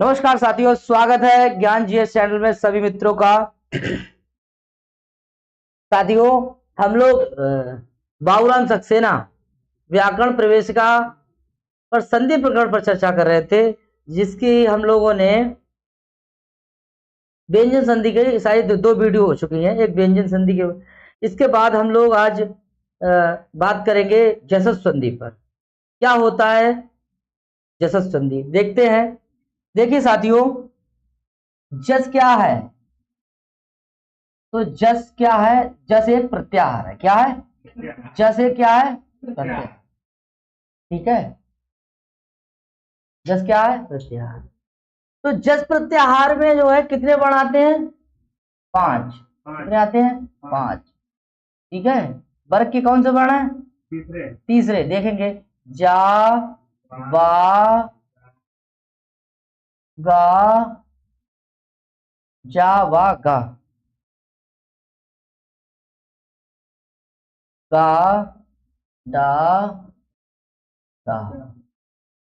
नमस्कार साथियों, स्वागत है ज्ञान जीएस चैनल में सभी मित्रों का। साथियों, हम लोग बाबूराम सक्सेना व्याकरण प्रवेशिका पर संधि प्रकरण पर चर्चा कर रहे थे, जिसकी हम लोगों ने व्यंजन संधि के शायद दो वीडियो हो चुकी हैं। एक व्यंजन संधि के, इसके बाद हम लोग आज बात करेंगे जसस संधि पर। क्या होता है जसस संधि, देखते हैं। देखिए साथियों, जस क्या है? तो जस क्या है? जस एक प्रत्याहार है। क्या है? जस एक क्या है? प्रत्याहार। ठीक है, जस क्या है? प्रत्याहार। तो जस प्रत्याहार में जो है कितने वर्ण आते हैं? 5। कितने आते हैं? 5। ठीक है, वर्ग के कौन से वर्ण है? तीसरे देखेंगे। जा, वा, गा, जा, वा, गा, गा, डा, दा।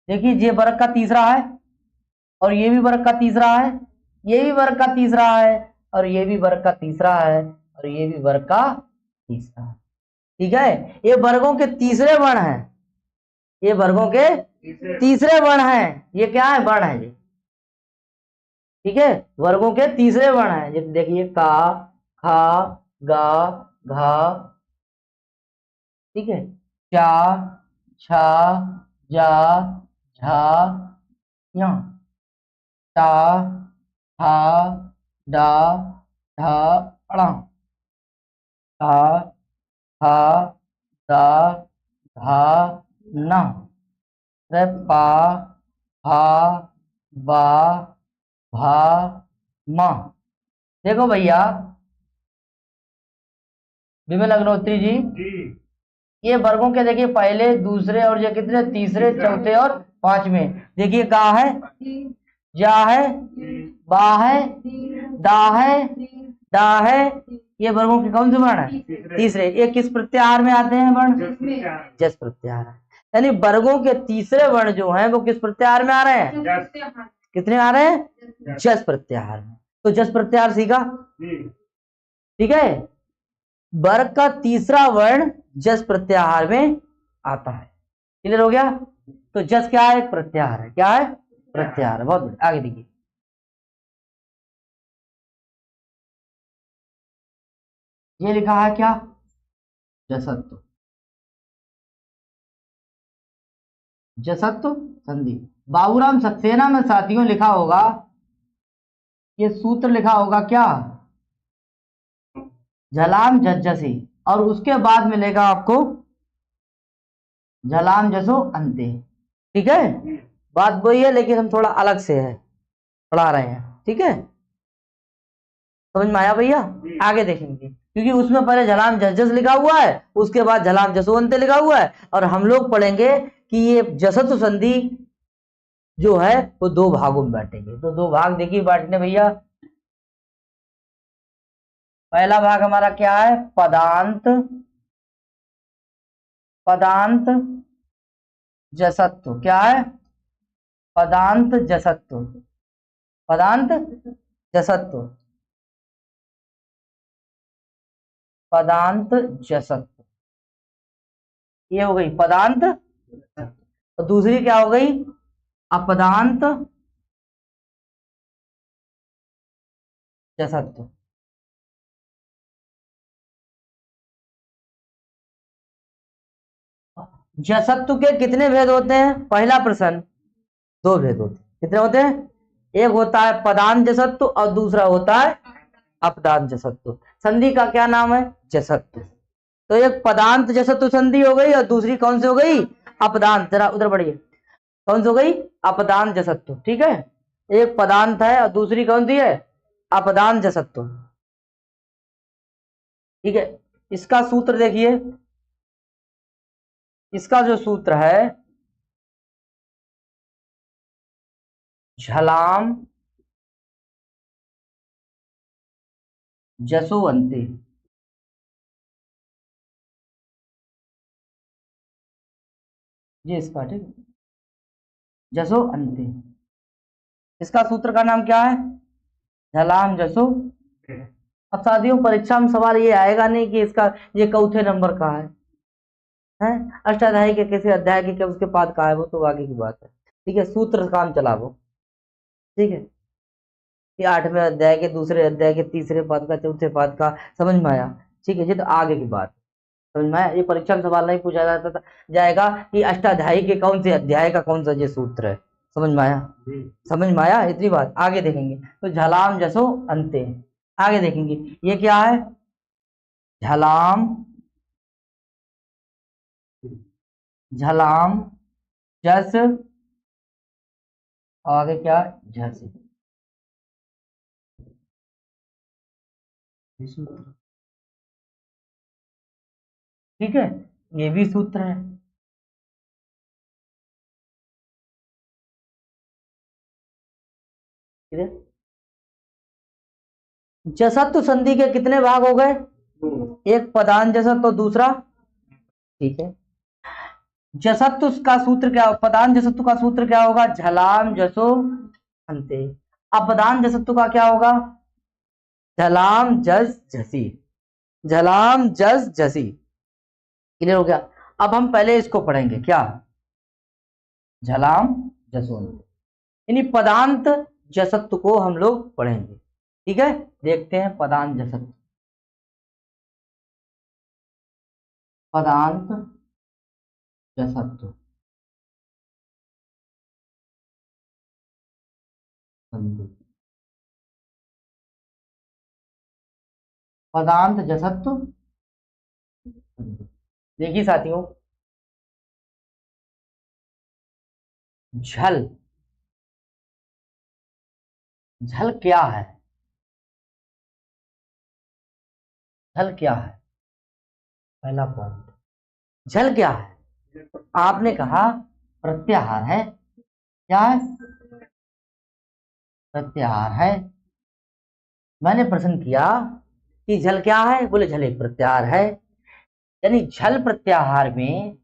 देखिए, ये वर्ग का तीसरा है, और ये भी वर्ग का तीसरा है, ये भी वर्ग का तीसरा है, और ये भी वर्ग का तीसरा है, और ये भी वर्ग का तीसरा है। ठीक है, ये वर्गों के तीसरे वर्ण हैं। ये वर्गों के तीसरे वर्ण हैं। ये क्या है? वर्ण है ये। ठीक है, वर्गों के तीसरे वर्ण हैं। जैसे देखिए, का, खा, गा, घा। ठीक है, चा, छा, जा, झा, या, टा, ठा, डा, ढा, अड़ा, टा, ठा, दा, धा, ना, पा, हा, बा, भा, मा। देखो भैया विमल अग्निहोत्री जी, ये वर्गों के देखिए पहले, दूसरे, और ये कितने? तीसरे, चौथे और पांचवें। देखिए, का है, जा है, बा है, दा है, डा है। ये वर्गों के कौन से वर्ण है? तीसरे। ये किस प्रत्याहार में आते हैं वर्ण? जस प्रत्याहार है। यानी वर्गों के तीसरे वर्ण जो हैं वो किस प्रत्याहार में आ रहे हैं? कितने आ रहे हैं? जस प्रत्याहार में। तो जस प्रत्याहार सीखा। ठीक है, वर्ग का तीसरा वर्ण जस प्रत्याहार में आता है। क्लियर हो गया? तो जस क्या है? प्रत्याहार है। क्या है? प्रत्याहार है। बहुत बढ़िया। आगे देखिए, ये लिखा है क्या? जसत्व। जसत्व संधि बाबूराम सक्सेना में साथियों लिखा होगा, ये सूत्र लिखा होगा क्या? झलाम झज्जसी, और उसके बाद मिलेगा आपको झलाम जसो अंते। ठीक है, बात वही है, लेकिन हम थोड़ा अलग से है पढ़ा रहे हैं। ठीक है, समझ में आया भैया? आगे देखेंगे, क्योंकि उसमें पहले झलाम झज्जस लिखा हुआ है, उसके बाद झलाम जसवंत लिखा हुआ है, और हम लोग पढ़ेंगे कि ये जसत्व संधि जो है वो दो भागों में बांटेंगे। तो दो भाग देखिए बांटने भैया। पहला भाग हमारा क्या है? पदांत। पदांत जसत्व। क्या है? पदांत जसत्व। पदांत जसत्व। पदांत जसत्व, ये हो गई पदांत। और दूसरी क्या हो गई? अपदांत जसत्व। जसत्व के कितने भेद होते हैं? पहला प्रश्न। दो भेद होते हैं। कितने होते हैं? एक होता है पदांत जसत्व, और दूसरा होता है अपदांत जसत्व। संधि का क्या नाम है? जसत्व। तो एक पदांत जसत्व संधि हो गई, और दूसरी कौन सी हो गई? अपदांत। जरा उधर बढ़िए, कौन सी हो गई? अपदांत जसत्व। ठीक है, एक पदांत है और दूसरी कौन सी है? अपदांत जसत्व। ठीक है, इसका सूत्र देखिए। इसका जो सूत्र है, झलाम जसो अंते। ये इसका, ठीक है, जसो अंते। इसका सूत्र का नाम क्या है? झलाम जसो। अब साथियों परीक्षा में सवाल ये आएगा नहीं कि इसका ये चौथे नंबर का है, अष्टाध्यायी के कैसे अध्याय के क्या उसके पाद का है, वो तो आगे की बात है। ठीक है, सूत्र काम चला वो। ठीक है, ये 8वें अध्याय के दूसरे अध्याय के तीसरे पद का चौथे पद का समझ में आया। ठीक है, ये तो आगे की बात समझ में आया। ये परीक्षा में सवाल नहीं पूछा जाता जाएगा कि अष्टाध्यायी के कौन से अध्याय का कौन सा ये सूत्र है। समझ में आया? समझ में आया? इतनी बात आगे देखेंगे। तो झलाम जसो अंते, आगे देखेंगे ये क्या है? झलाम झलाम जस, आगे क्या? झस। ठीक है, ये भी सूत्र है। जसत्व संधि के कितने भाग हो गए? एक पदान जसत्व और दूसरा। ठीक है, जसत्व का सूत्र क्या? पदान जसत्व का सूत्र क्या होगा? झलाम जसो अंते। अब पदान जसत्व का क्या होगा? झलाम जस झसी, झलाम जस झसी। क्लियर हो गया? अब हम पहले इसको पढ़ेंगे, क्या? झलाम जसो अंते, यानी पदांत जसत्व को हम लोग पढ़ेंगे। ठीक है, देखते हैं पदांत जसत्व। पदांत जसत्व पदांत जसत्व। देखिए साथियों, झल, झल क्या है? झल क्या है? पहला पॉइंट, झल क्या है? आपने कहा प्रत्याहार है। क्या है? प्रत्याहार है। मैंने प्रश्न किया कि झल क्या है? बोले झल एक प्रत्याहार है। यानी झल प्रत्याहार में,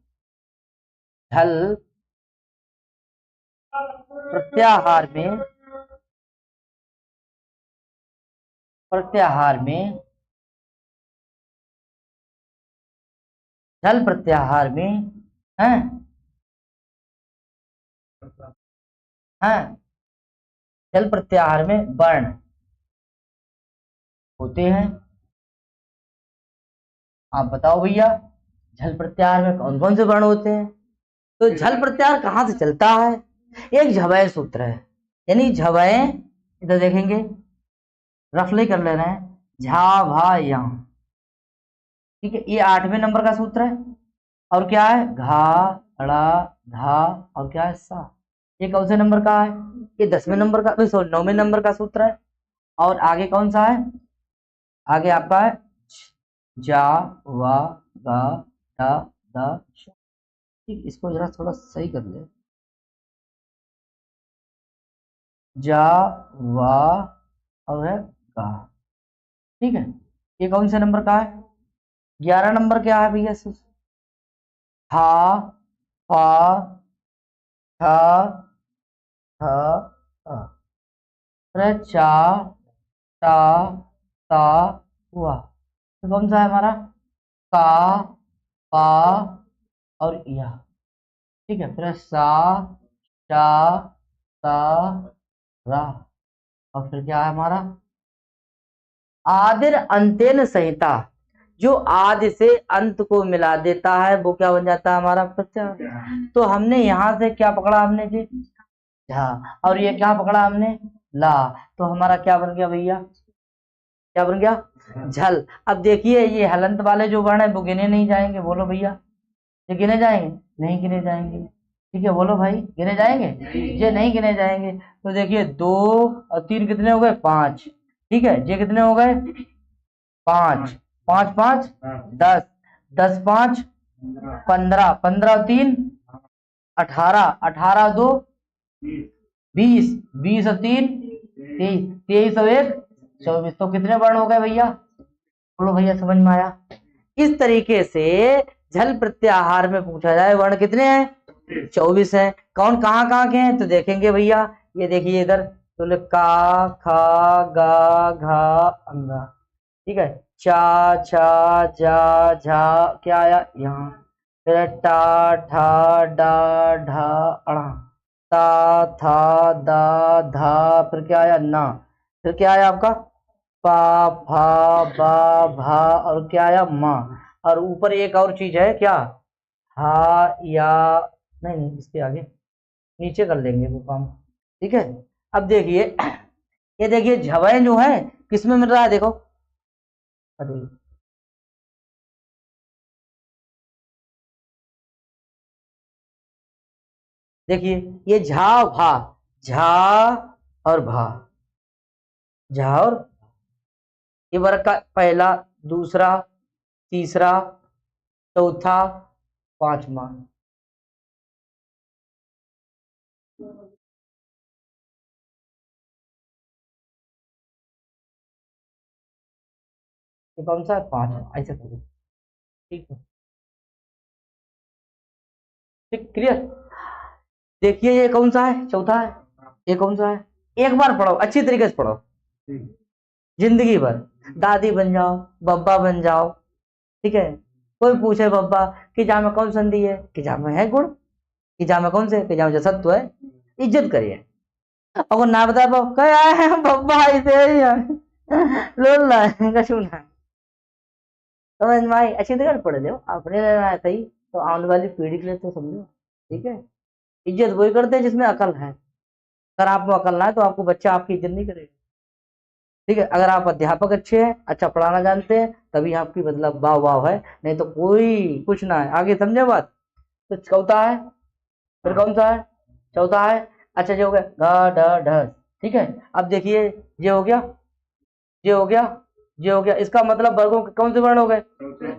झल प्रत्याहार में, प्रत्याहार में, झल प्रत्याहार में है, झल प्रत्याहार में वर्ण होते हैं। आप बताओ भैया, झल प्रत्याहार में कौन कौन से वर्ण होते हैं? तो झल प्रत्याहार कहाँ से चलता है? एक झवय सूत्र है, यानी झवय, इधर देखेंगे, रफली कर ले रहे हैं, झा भा या। ठीक है, ये 8वें नंबर का सूत्र है। और क्या है? घा ड़ा धा, और क्या है? सा। ये कौन से नंबर का है? ये 10वें नंबर का, सॉरी 9वें नंबर का सूत्र है। और आगे कौन सा है? आगे आपका है जा वा गा दा दा। ठीक, इसको जरा थोड़ा सही कर ले। जा वा और है गा। ठीक है, ये कौन से नंबर का है? 11 नंबर क्या है भैया? हा फा था चा टा ता हुआ। तो कौन सा है हमारा? का पा और या। ठीक है, फिर सा चा ता रा, और फिर क्या है हमारा? आदिर अंतेन संहिता, जो आदि से अंत को मिला देता है वो क्या बन जाता है? हमारा प्रत्याहार। तो हमने यहाँ से क्या पकड़ा? हमने जी झा, और ये क्या पकड़ा हमने? ला। तो हमारा क्या बन गया भैया? क्या बन गया? झल। अब देखिए, ये हलंत वाले जो वर्ण है वो गिने नहीं जाएंगे। बोलो भैया, ये गिने जाएंगे? नहीं गिने जाएंगे। ठीक है, बोलो भाई, गिने जाएंगे? ये नहीं गिने जाएंगे। तो देखिए 2 और 3 कितने हो गए? 5। ठीक है, ये कितने हो गए? 5, 5 5 10, 10 5 15, 15 और 3 18, 18 2 20, 20 और 3 23, 23 और 1 24। तो कितने वर्ण हो गए भैया? बोलो भैया, समझ में आया? इस तरीके से झल प्रत्याहार में पूछा जाए वर्ण कितने हैं? 24 हैं। कौन कहाँ कहाँ के हैं? तो देखेंगे भैया, ये देखिए इधर तो ले का खा गा घा अंगा, ठीक है। चा छा जा झा क्या आया यहाँ, फिर टा ठा डा ढा अड़ा, ता था दा धा, फिर क्या आया ना, फिर क्या आया आपका पा फा बा भा, और क्या आया माँ। और ऊपर एक और चीज है क्या, हा या, नहीं नहीं इसके आगे नीचे कर लेंगे वो काम, ठीक है। अब देखिए ये देखिए झवैं जो है किसमें मिल रहा है, देखो अरे देखिए ये झा भा, झा और भा, झा और ये वर्ग का पहला दूसरा तीसरा चौथा पांचवा, ये कौन सा है, पांचवा, ऐसे करो, ठीक है, ठीक क्लियर। देखिए ये कौन सा है, चौथा है, ये कौन सा है, एक बार पढ़ो अच्छी तरीके से पढ़ो, जिंदगी भर दादी बन जाओ, बब्बा बन जाओ, ठीक है। कोई पूछे बब्बा कि जा में कौन संधि है, कि जा में है गुण, कि जा में कौन से, कि जा में जसत्व है, इज्जत करिए। अगर ना बता पाओ कहे आए हैं बब्बा ऐसे ही है लोल ना है कछु ना, समझ में आई, अच्छी तरह पढ़ लो, अपने लिए ना सही तो आने वाली पीढ़ी के लिए तो समझो, ठीक है। इज्जत वही करते हैं जिसमें अकल है, अगर आप में अकल ना है तो आपको बच्चा आपकी इज्जत नहीं करेगा, ठीक है। अगर आप अध्यापक अच्छे हैं, अच्छा पढ़ाना जानते हैं, तभी आपकी मतलब वाह वाह है, नहीं तो कोई कुछ ना है। आगे समझे बात। तो चौथा है, फिर कौन सा है, चौथा है, अच्छा ये हो गया ग ड ढ, ठीक है। अब देखिए ये हो गया, ये हो गया, ये हो गया, इसका मतलब वर्गों के कौन से वर्ण हो गए,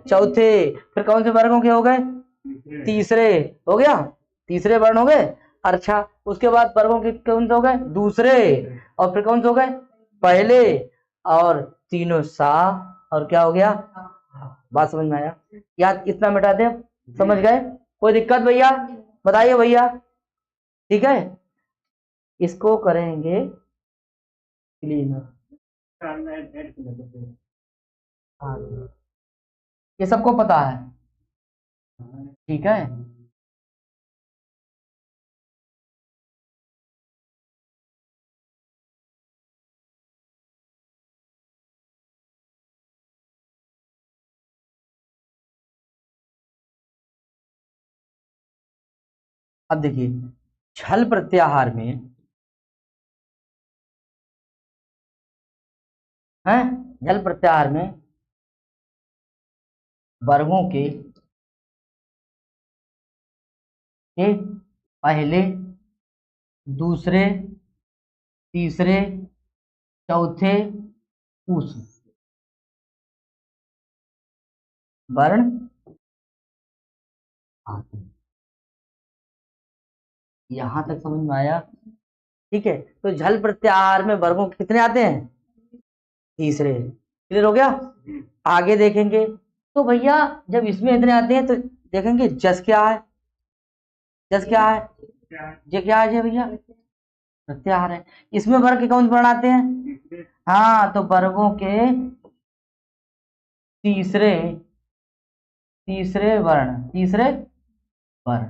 चौथे। फिर कौन से वर्गों के हो गए, तीसरे, हो गया, तीसरे वर्ण हो गए। अच्छा उसके बाद वर्गों के कौन से हो गए, दूसरे, और फिर कौन से हो गए, पहले, और तीनों सा, और क्या हो गया, बात समझ में आया, याद इतना मिटा दे, समझ गए, कोई दिक्कत भैया, बताइए भैया, ठीक है। इसको करेंगे क्लीनर, ये सबको पता है, ठीक है। अब देखिए छल प्रत्याहार में है, छल प्रत्याहार में वर्गों के पहले दूसरे तीसरे चौथे उस वर्ण आते हैं, यहां तक समझ में आया, ठीक है। तो झल प्रत्याहार में वर्गों के कितने आते हैं, तीसरे, क्लियर हो गया। आगे देखेंगे तो भैया जब इसमें इतने आते हैं तो देखेंगे जस क्या है, जस क्या है, ये क्या है ये भैया, प्रत्याहार है। इसमें वर्ग के कौन वर्ण आते हैं, हाँ तो वर्गों के तीसरे, तीसरे वर्ण, तीसरे वर्ण,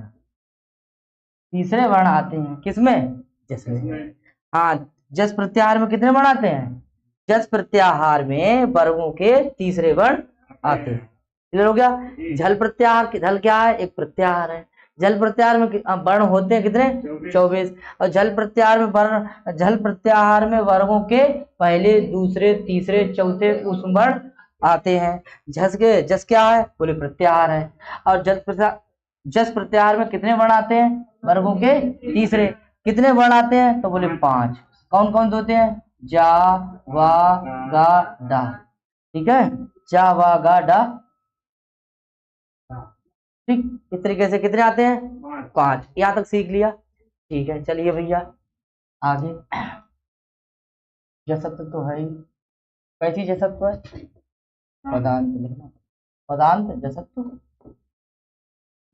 तीसरे वर्ण आते हैं किसमें, जस में। हाँ जस प्रत्याहार में कितने वर्ण आते हैं, जस प्रत्याहार में वर्गों के तीसरे वर्ण आते हैं, क्लियर हो गया। झल प्रत्याहार, झल क्या है, एक प्रत्याहार है। जल प्रत्याहार में वर्ण होते हैं कितने, 24। और जल प्रत्याहार में वर्ण, जल प्रत्याहार में वर्गों के पहले दूसरे तीसरे चौथे उस वर्ण आते हैं। झस के जस क्या है, बोले प्रत्याहार है। और जस प्रत्याहार में कितने वर्ण आते हैं, वर्गों के तीसरे, कितने वर्ण आते हैं, तो बोले 5। कौन कौन से होते हैं, जा वा गा डा, ठीक है, जा वा गा डा, ठीक। इस तरीके से कितने आते हैं, 5, यहाँ तक सीख लिया, ठीक है। चलिए भैया आगे, जसत्व तो है ही, कैसी जसत्व है, पदांत लिखना, पदांत जसत्व,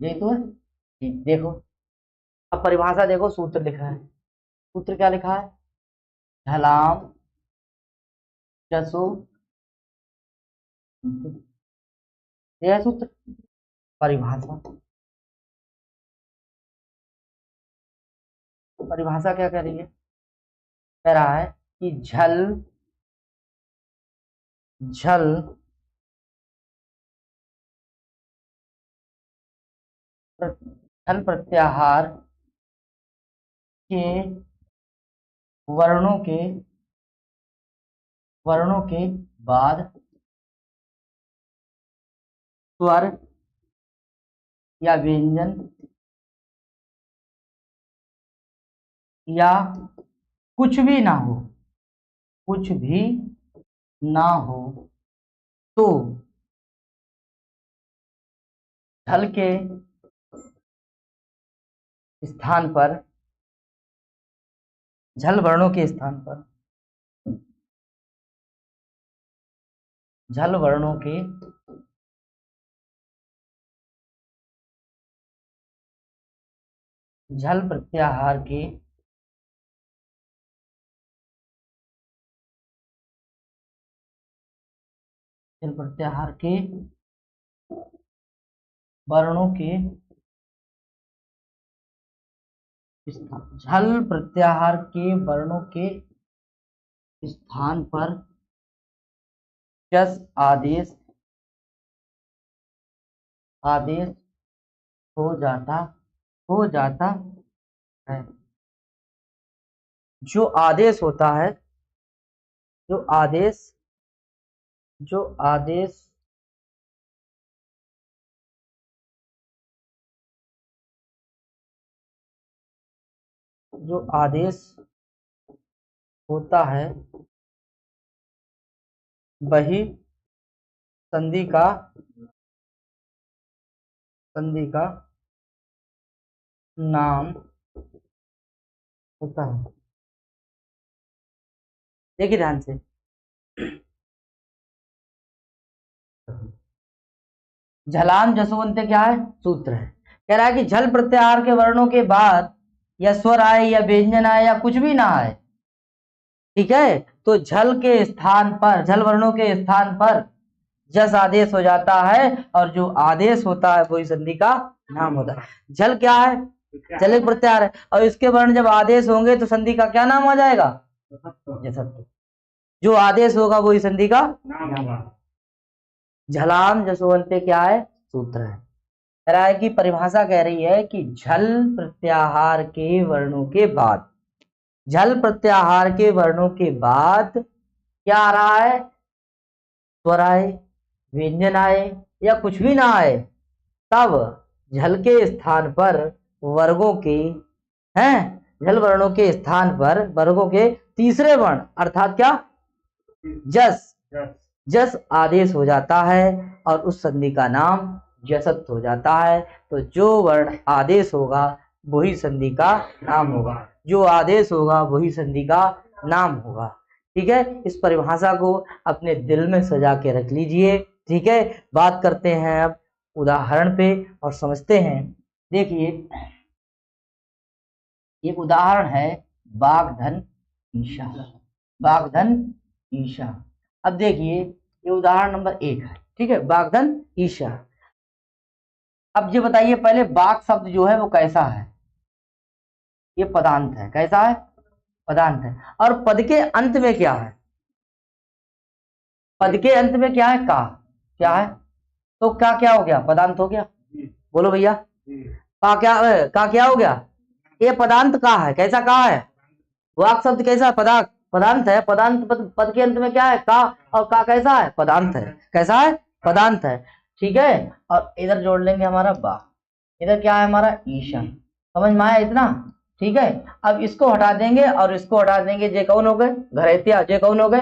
यही तो है, ठीक। देखो अब परिभाषा देखो, सूत्र लिख रहा है, सूत्र क्या लिखा है, झलाम जसो, यह सूत्र। परिभाषा, परिभाषा क्या कह रही है? कह रहा है कि झल झल झल प्रत्याहार के वर्णों के बाद स्वर या व्यंजन या कुछ भी ना हो, कुछ भी ना हो तो झल के स्थान पर, झल वर्णों के स्थान पर, झल वर्णों के झल प्रत्याहार के झल प्रत्याहार के वर्णों के झल प्रत्याहार के वर्णों के स्थान पर जस आदेश हो जाता है। जो आदेश होता है, जो आदेश होता है वही संधि का नाम होता है। देखिए ध्यान से, झलाम जसवंत क्या है? सूत्र है। कह रहा है कि झल प्रत्याहार के वर्णों के बाद या स्वर आए या व्यंजन आए या कुछ भी ना आए, ठीक है, तो झल के स्थान पर, झल वर्णों के स्थान पर जस आदेश हो जाता है और जो आदेश होता है वही संधि का नाम होता है। झल क्या है? झल एक प्रत्याहार है और इसके वर्ण जब आदेश होंगे तो संधि का क्या नाम हो जाएगा? जसत्व। जो आदेश होगा वही संधि का नाम होगा। झलाम जसवंते क्या है? सूत्र है। कह रहा है कि परिभाषा कह रही है कि झल प्रत्याहार के वर्णों के बाद, झल प्रत्याहार के वर्णों के बाद क्या आ रहा है? स्वर आए, व्यंजन आए या कुछ भी ना आए, तब झल के स्थान पर वर्गों के झल वर्णों के स्थान पर वर्गों के तीसरे वर्ण अर्थात क्या? जस आदेश हो जाता है और उस संधि का नाम जसत्व हो जाता है। तो जो वर्ण आदेश होगा वही संधि का नाम होगा, जो आदेश होगा वही संधि का नाम होगा। ठीक है, इस परिभाषा को अपने दिल में सजा के रख लीजिए। ठीक है, बात करते हैं अब उदाहरण पे और समझते हैं। देखिए, एक उदाहरण है बागधन ईशा। बागधन ईशा। अब देखिए, ये उदाहरण नंबर 1 है। ठीक है, बागधन ईशा। अब ये बताइए पहले, बाग शब्द जो है वो कैसा है? ये पदांत है। कैसा है? पदांत है। और पद के अंत में क्या है? पद के अंत में क्या है? का। क्या है? तो क्या हो गया? पदांत हो गया। बोलो भैया, का क्या हो गया? ये पदांत का है। कैसा का है? वाक शब्द कैसा? पदांत है। पदांत पद के अंत में क्या है? का। और का कैसा है? पदांत है। कैसा है? पदांत है। ठीक है, और इधर जोड़ लेंगे हमारा बा। इधर क्या है हमारा? ईशा। समझ में आया इतना? ठीक है, अब इसको हटा देंगे और इसको हटा देंगे। जे कौन हो गए? घरेतिया। जे कौन हो गए?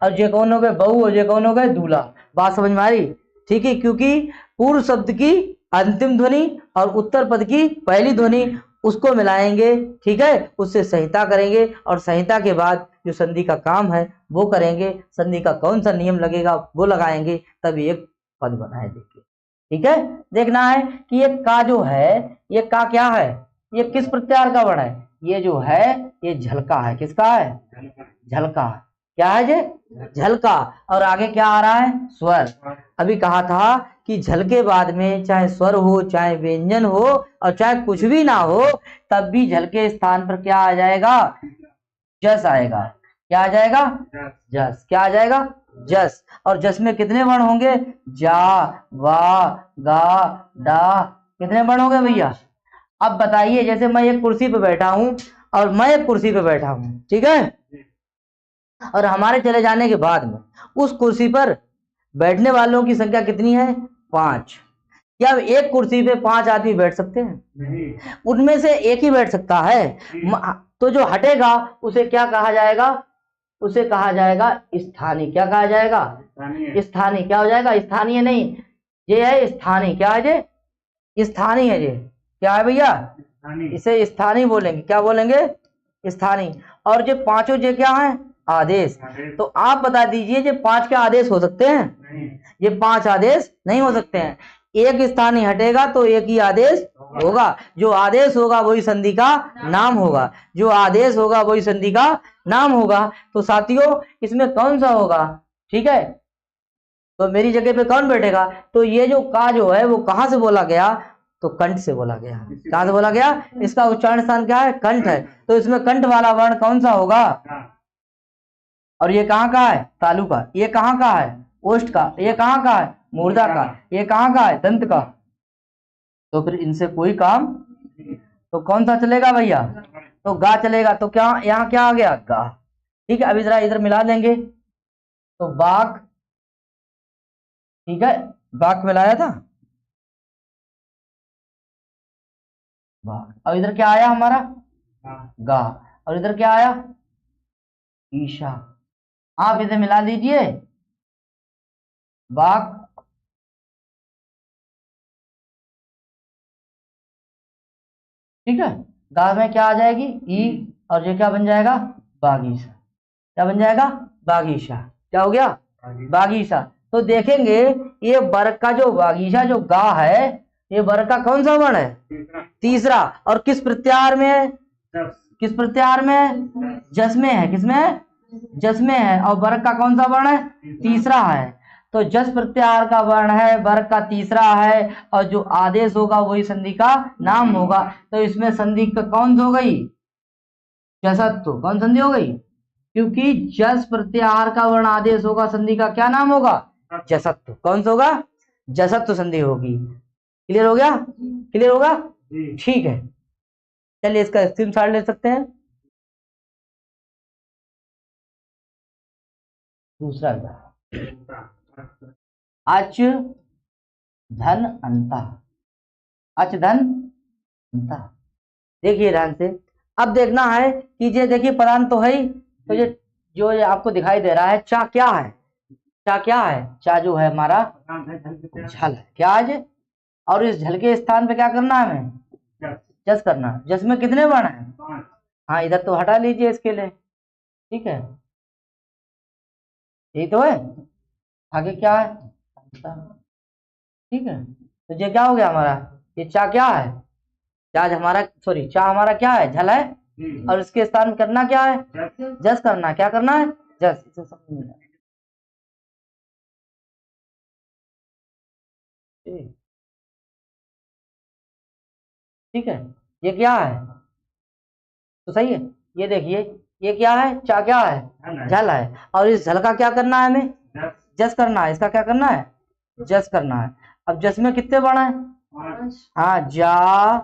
और जे कौन हो गए? बहू। और जे कौन हो गए? दूल्हा। बात समझ में आ रही? ठीक है, क्योंकि पूर्व शब्द की अंतिम ध्वनि और उत्तर पद की पहली ध्वनि उसको मिलाएंगे। ठीक है, उससे संहिता करेंगे और संहिता के बाद जो संधि का काम है वो करेंगे। संधि का कौन सा नियम लगेगा वो लगाएंगे, तभी एक पद बनाए। देखिए, ठीक है, देखना है कि ये का जो है, ये का क्या है? ये किस प्रत्याहार का वर्ण है? ये जो है ये झलका है। किसका है? झलका। क्या है जे? झलका। और आगे क्या आ रहा है? स्वर। अभी कहा था कि झल के बाद में चाहे स्वर हो, चाहे व्यंजन हो, और चाहे कुछ भी ना हो, तब भी झल के स्थान पर क्या आ जाएगा? जस आएगा। क्या आ जाएगा? जस। क्या आ जाएगा? जस। और जस में कितने वर्ण होंगे? जा, वा, गा, डा। कितने वर्ण होंगे भैया? अब बताइए, जैसे मैं एक कुर्सी पे बैठा हूं और मैं एक कुर्सी पे बैठा हूं, ठीक है, और हमारे चले जाने के बाद में उस कुर्सी पर बैठने वालों की संख्या कितनी है? 5। क्या एक कुर्सी पे 5 आदमी बैठ सकते हैं? नहीं। उनमें से एक ही बैठ सकता है। तो जो हटेगा उसे क्या कहा जाएगा? उसे कहा जाएगा स्थानीय। क्या कहा जाएगा? स्थानीय। क्या हो जाएगा? स्थानीय नहीं, ये है स्थानीय। क्या है ये? स्थानीय है ये। क्या है भैया? इसे स्थानीय बोलेंगे। क्या बोलेंगे? स्थानीय। और ये पांचों ये क्या है? आदेश। तो आप बता दीजिए, ये 5 क्या आदेश हो सकते हैं? नहीं। ये 5 आदेश नहीं हो सकते हैं। एक स्थानीय हटेगा तो एक ही आदेश होगा। जो आदेश होगा वही संधि का नाम होगा। जो आदेश होगा वही संधि का नाम होगा। तो साथियों, इसमें कौन सा होगा? ठीक है, तो मेरी जगह पे कौन बैठेगा? तो ये जो का जो है वो कहां से बोला गया? तो कंठ से बोला गया। कहां से बोला गया? इसका उच्चारण स्थान क्या है? कंठ है। तो इसमें कंठ वाला वर्ण कौन सा होगा? और ये कहाँ का है? तालु का। ये कहाँ का है? ओष्ठ का। ये कहाँ का है? मूर्धा का। ये कहाँ का है? दंत का। तो फिर इनसे कोई काम, तो कौन सा चलेगा भैया? तो गा चलेगा। तो क्या यहाँ क्या आ गया? गा। ठीक है, अभी जरा इधर मिला देंगे। तो बाक, ठीक है, बाक मिलाया था। बाक। और इधर क्या आया हमारा? गा। और इधर क्या आया? ईशा। आप इसे मिला दीजिए। बाक, ठीक है, गा में क्या आ जाएगी? ई। और ये क्या बन जाएगा? बागीशा। क्या बन जाएगा? बागीशा। क्या हो गया? बागीशा। तो देखेंगे ये वर्ग का जो बागीशा जो गा है, ये वर्ग का कौन सा वर्ण है? तीसरा। और किस प्रत्याहार में है? किस प्रत्याहार में है? जस में है। किसमें है? जस में है। और वर्ग का कौन सा वर्ण है? तीसरा है। तो जस प्रत्याहार का वर्ण है, वर्ग का तीसरा है, और जो आदेश होगा वही संधि का नाम होगा। तो इसमें संधि का कौन सी हो गई? जसत्व। कौन संधि हो गई? क्योंकि जस प्रत्याहार का वर्ण आदेश होगा, संधि का क्या नाम होगा? जसत्व। कौन सा होगा? जसत्व संधि होगी। क्लियर हो गया? क्लियर होगा? ठीक है, चलिए इसका स्क्रीनशॉट ले सकते हैं। दूसरा अच धन अंता। अच धन अंता। देखिए ध्यान से, अब देखना है कि ये देखिए पदांत तो है ही, तो ये जो ये आपको दिखाई दे रहा है, चा क्या है? चा क्या है? चा जो है हमारा झल है। क्या है ये? और इस झल के स्थान पे क्या करना है हमें? जस करना है। जस में कितने वर्ण है? हाँ, इधर तो हटा लीजिए इसके लिए। ठीक है, यही तो है। आगे क्या है? ठीक है, तो ये क्या हो गया हमारा? ये चा क्या है? चा हमारा, सॉरी, चा हमारा क्या है? झल है। और इसके स्थान में करना क्या है? जस करना है। क्या करना है? जस। इसे समझ नहीं आया। ठीक है, ये क्या है? तो सही है। ये देखिए, ये क्या है? चा क्या है? झल है। और इस झल का क्या करना है हमें? जस करना है। इसका क्या करना है? जस करना है। अब जस में कितने वर्ण है? हाँ, जा,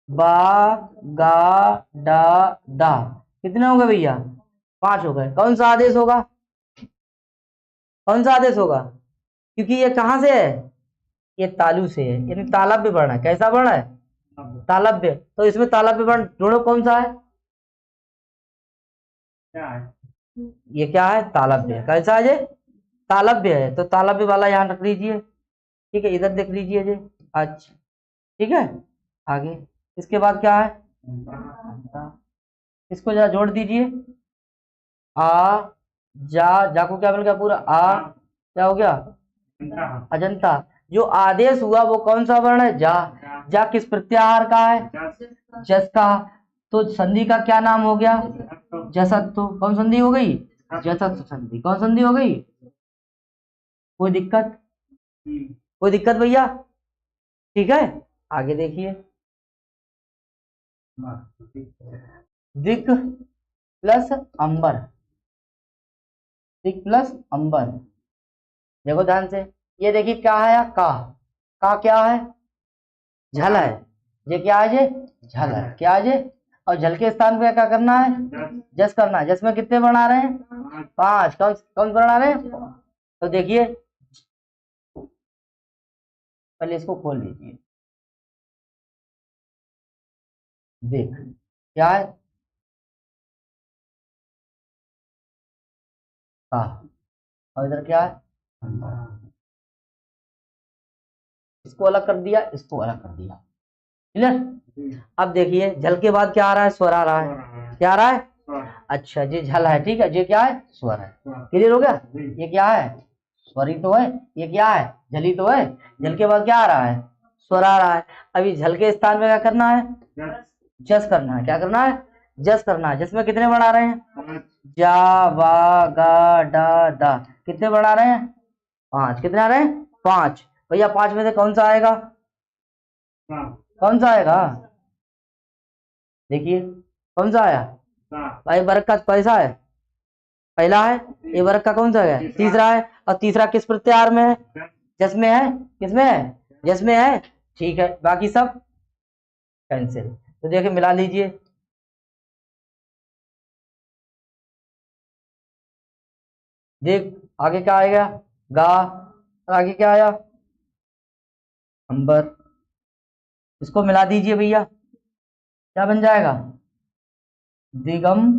बा, गा, डा, दा। कितने हो गए भैया? 5 हो गए। कौन सा आदेश होगा? कौन सा आदेश होगा? क्योंकि ये कहां से है? ये तालु से है, यानी तालव्य वर्ण है। कैसा वर्ण है? तालव्य। तो इसमें तालव्य वर्ण ढूंढो कौन सा है? क्या है? ये क्या है? तालव्य। कैसा है ये? तालव्य है। तो तालव्य वाला यहाँ रख लीजिए। ठीक है, इधर देख लीजिए जी। अच्छा, ठीक है, आगे इसके बाद क्या है? इसको जरा जोड़ दीजिए। आ, जा को क्या मिल गया? पूरा आ। क्या हो गया? अजंता। जो आदेश हुआ वो कौन सा वर्ण है? जा। जा किस प्रत्याहार का है? जस का। तो संधि का क्या नाम हो गया? जसत्तु कौन संधि हो गई? जसत्तु संधि। कौन संधि हो गई? कोई दिक्कत? कोई दिक्कत भैया? ठीक है, आगे देखिए। दिक प्लस अंबर, दिक प्लस अंबर। देखो ध्यान से, ये देखिए क्या है? का क्या है? झल है। ये क्या है? ये झल है। क्या है ये? और झल के स्थान पे क्या करना है? जस करना है। जस में कितने बना रहे हैं? 5। कौन कौन बना रहे हैं? तो देखिए, पहले इसको खोल लीजिए। देख क्या है? का। और इधर क्या है? इसको अलग कर दिया, इसको अलग कर दिया। क्लियर? अब देखिए, झल के बाद क्या आ रहा है? स्वर आ रहा है। क्या आ रहा है? अच्छा, ये झल है। ठीक है, ये क्या है? स्वर है। क्लियर हो गया? ये क्या है? स्वरी तो है। ये क्या है? झली तो है। झल के बाद क्या आ रहा है? स्वर आ रहा है। अभी झल के स्थान में क्या करना है? जस करना है। क्या करना है? जस करना है। जिसमें कितने बढ़ा रहे हैं? जा वा गा डा दा। कितने बढ़ा रहे हैं? 5। कितने आ रहे हैं? 5। भैया 5 में से कौन सा आएगा? कौन सा आएगा? देखिए, कौन सा आया? भाई वर्ग का पैसा है, पहला है। ये वर्ग का कौन सा है? तीसरा है। और तीसरा किस प्रत्याहार में है? जस में है। किसमें है? जस में है। ठीक है, बाकी सब कैंसिल। तो देखिए, मिला लीजिए। देख आगे क्या आएगा? गा। और आगे क्या आया? अंबर। इसको मिला दीजिए भैया, क्या बन जाएगा? दिगम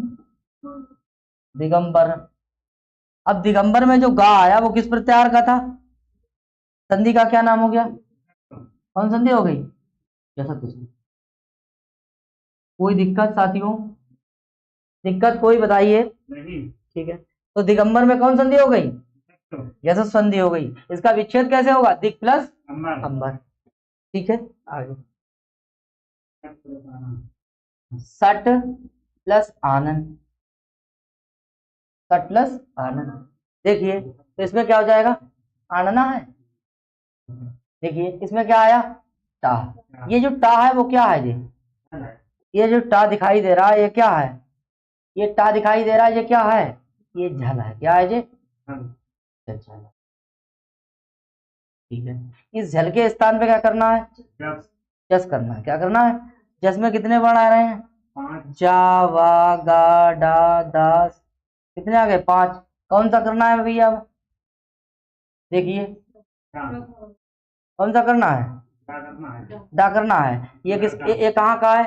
दिगंबर। अब दिगंबर में जो गा आया वो किस प्रत्याहार का था? संधि का क्या नाम हो गया? कौन संधि हो गई? जैसा कुछ। कोई दिक्कत साथियों? दिक्कत कोई बताइए? ठीक है, तो दिगंबर में कौन संधि हो गई? जैसा संधि हो गई। इसका विच्छेद कैसे होगा? दिक प्लस अंबर। ठीक है, आगे। सट प्लस आनंद। सट प्लस आनंद। देखिए, तो इसमें क्या हो जाएगा? आनना है। देखिए, इसमें क्या आया? टा। ये जो टा है वो क्या है? ये जो टा दिखाई दे रहा है ये क्या है? ये टा दिखाई दे रहा है ये क्या है? ये झल है। क्या है ये? झल। ठीक है, इस झल के स्थान पे क्या करना है? जस करना है। क्या करना है? जस में कितने वर्ण आ रहे हैं? जा वा गा डा दास। कितने आ गए? 5। कौन सा करना है भैया? अब देखिए, कौन सा करना है? डा करना है। ये किस ये कहाँ का है?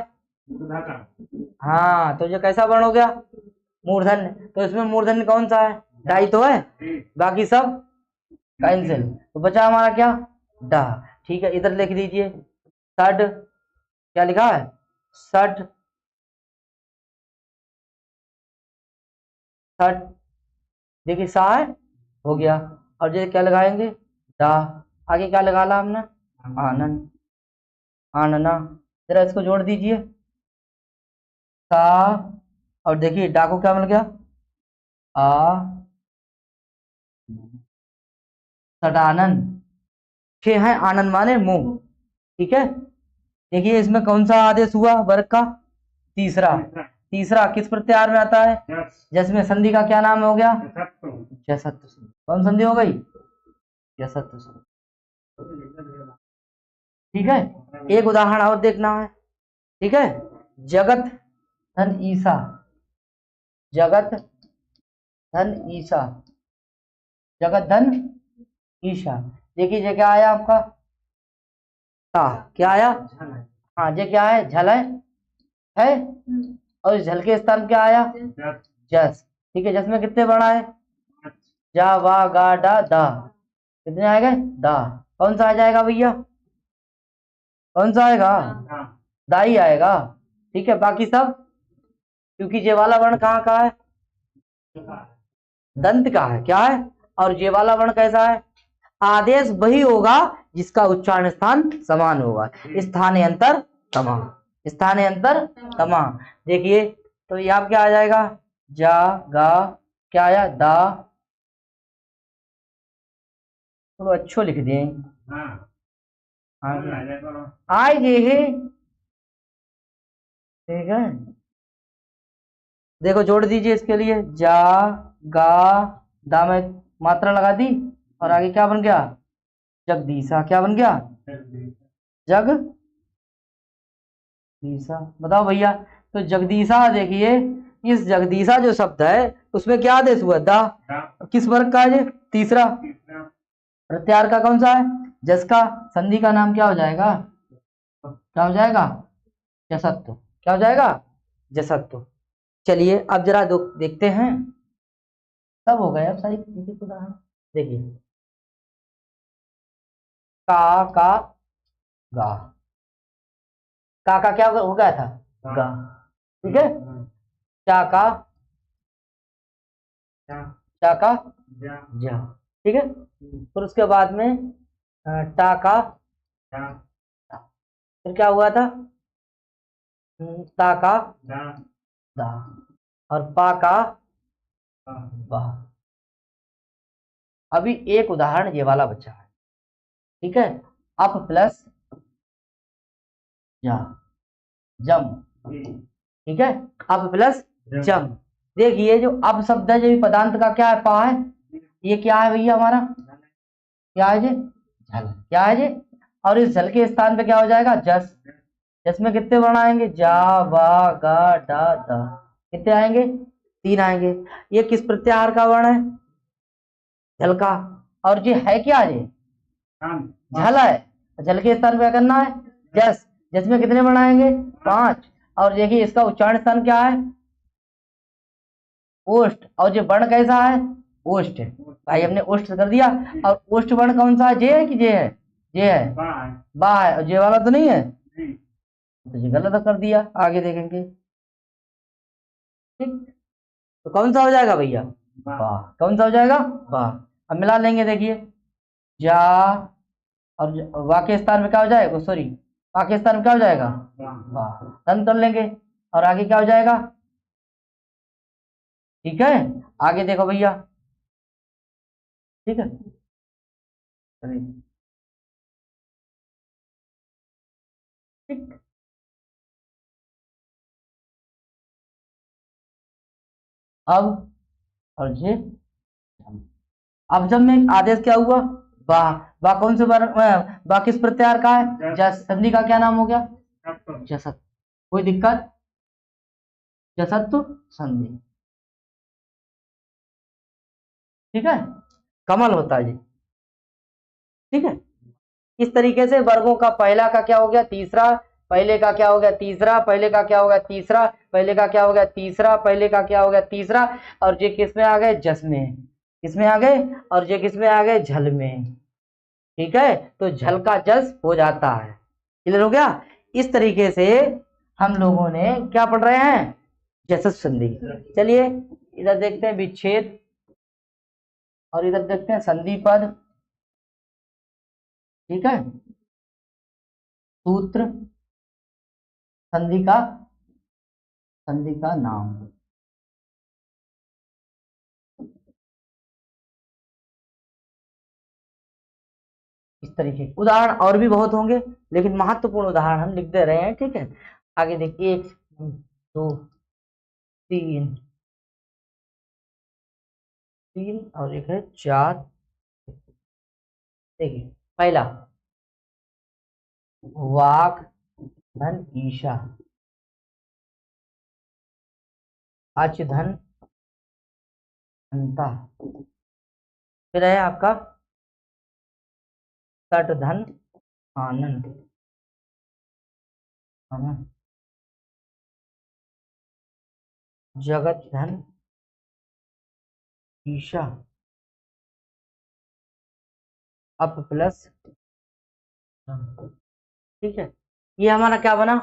हाँ, तो ये कैसा वर्ण हो गया? मूर्धन्य। तो इसमें मूर्धन्य कौन सा है? डाई तो है। बाकी सब कैंसिल। तो बचा हमारा क्या? डा। ठीक है, इधर लिख दीजिए सड। क्या लिखा है? सड। सड। देखिए, सा है, हो गया। और ये क्या लगाएंगे? डा। आगे क्या लगा ला हमने? आनंद। आनना। जरा इसको जोड़ दीजिए। सा। और देखिए, डा को क्या मिल गया? आ। सडानंद। 6 है। आनंद माने मुंह। ठीक है, देखिए इसमें कौन सा आदेश हुआ वर्ग का? तीसरा। तीसरा किस प्रत्याहार में आता है? जिसमें संधि का क्या नाम हो गया? जसत्व संधि। कौन संधि हो गई? जसत्व संधि। ठीक है, एक उदाहरण और देखना है। ठीक है, जगत धन ईसा। जगत धन ईसा। जगत धन ईशा। देखिए, ये क्या आया आपका? ता। क्या आया? हाँ, ये क्या है? झल है। और इस झल के स्थान क्या आया? जस। ठीक है, जस में कितने वर्ण आए? जा वा गा डा दा। कितने आएंगे? दा। कौन सा आ जाएगा भैया? कौन सा आएगा? दा ही आएगा। ठीक है, बाकी सब, क्योंकि ये वाला वर्ण कहाँ का है? दंत का है। क्या है? और ये वाला वर्ण कैसा है? आदेश वही होगा जिसका उच्चारण स्थान समान होगा। स्थानांतर समान। स्थानांतर समान। देखिए, तो यहाँ क्या आ जाएगा? जा गा क्या आया, दा, थोड़ा अच्छो लिख दें। आई जे है, ठीक है। देखो जोड़ दीजिए इसके लिए, जा गा दा में मात्रा लगा दी, और आगे क्या बन गया, जगदीशा। क्या बन गया, जगदीशा। बताओ भैया, तो जगदीशा देखिए, इस जगदीशा जो शब्द है उसमें क्या आदेश हुआ, दा। किस वर्ग का है ये, तीसरा। प्रत्याहार का कौन सा है, जस का। संधि का नाम क्या हो जाएगा, क्या हो जाएगा, जसत्व। क्या हो जाएगा, जसत्व। चलिए अब जरा देखते हैं, सब हो गए अब सारी उदाहरण। देखिए, का गा, का क्या हो गया था, गा, ठीक है। चा का जा, ठीक है। फिर उसके बाद में टा का टा। फिर क्या हुआ था, ता का दा, और पा का बा। अभी एक उदाहरण ये वाला बचा है, ठीक है। अप प्लस जा, जम, ठीक है। अप प्लस जम। देखिए जो अब शब्द है, जो पदांत का क्या है, पा है, ये क्या है भैया हमारा, क्या है जी, झल। क्या है जी, और इस झल के स्थान पे क्या हो जाएगा, जस। जस में कितने वर्ण आएंगे, जा वा गा डा दा, कितने आएंगे, 3 आएंगे। ये किस प्रत्याहार का वर्ण है, झल का। और ये है क्या, ये झल है, झल के स्थान पे क्या करना है, जस। जस में कितने वर्ण आएंगे, 5। और देखिए इसका उच्चारण स्थान क्या है, ओष्ठ। और ये वर्ण कैसा है, ओष्ठ। भाई हमने ओष्ठ कर दिया। और ओष्ठ वर्ण कौन सा है, जे है कि जे है, जे है, बा है। और जे वाला तो नहीं है, तो ये गलत कर दिया, आगे देखेंगे, ठीक। तो कौन सा हो जाएगा भैया, बा। कौन सा हो जाएगा, बा। अब मिला लेंगे, देखिए, जा, और वाक्य स्थान में क्या हो जाएगा, सॉरी, वाक्य स्थान में क्या हो जाएगा, बा। रन कर लेंगे, और आगे क्या हो जाएगा, ठीक है। आगे देखो भैया, ठीक है, ठीक। अब और ये, अब जब में आदेश क्या हुआ, वाह। वाह कौन से वर्ग, वाह किस प्रत्याहार का है, जस। संधि का क्या नाम हो गया, जसत। कोई दिक्कत, जसत्व संधि, ठीक है। कमल होता है जी, ठीक है। इस तरीके से वर्गों का पहला का क्या हो गया, तीसरा, पहले का क्या हो गया, तीसरा, पहले का क्या हो गया, तीसरा, पहले का क्या हो गया, तीसरा, पहले का क्या हो गया, तीसरा। और ये किस में आ गए, जस में। किसमें आ गए, और ये किसमें आ गए, झल में, ठीक है। तो झल का जस हो जाता है, क्लियर हो गया। इस तरीके से हम लोगों ने क्या पढ़ रहे हैं, जसस संधि। चलिए इधर देखते हैं विच्छेद, और इधर देखते हैं संधि पद, ठीक है। सूत्र, संधि का नाम। इस तरीके के उदाहरण और भी बहुत होंगे, लेकिन महत्वपूर्ण उदाहरण हम लिख दे रहे हैं, ठीक है। आगे देखिए, 1 2 3, 3 और एक है 4। देखिए पहला, वाक धन ईशा, अच धन अंता। फिर है आपका सट धन आनंद, आनंद। जगत धन ईशा, अप प्लस, ठीक है। ये हमारा क्या बना,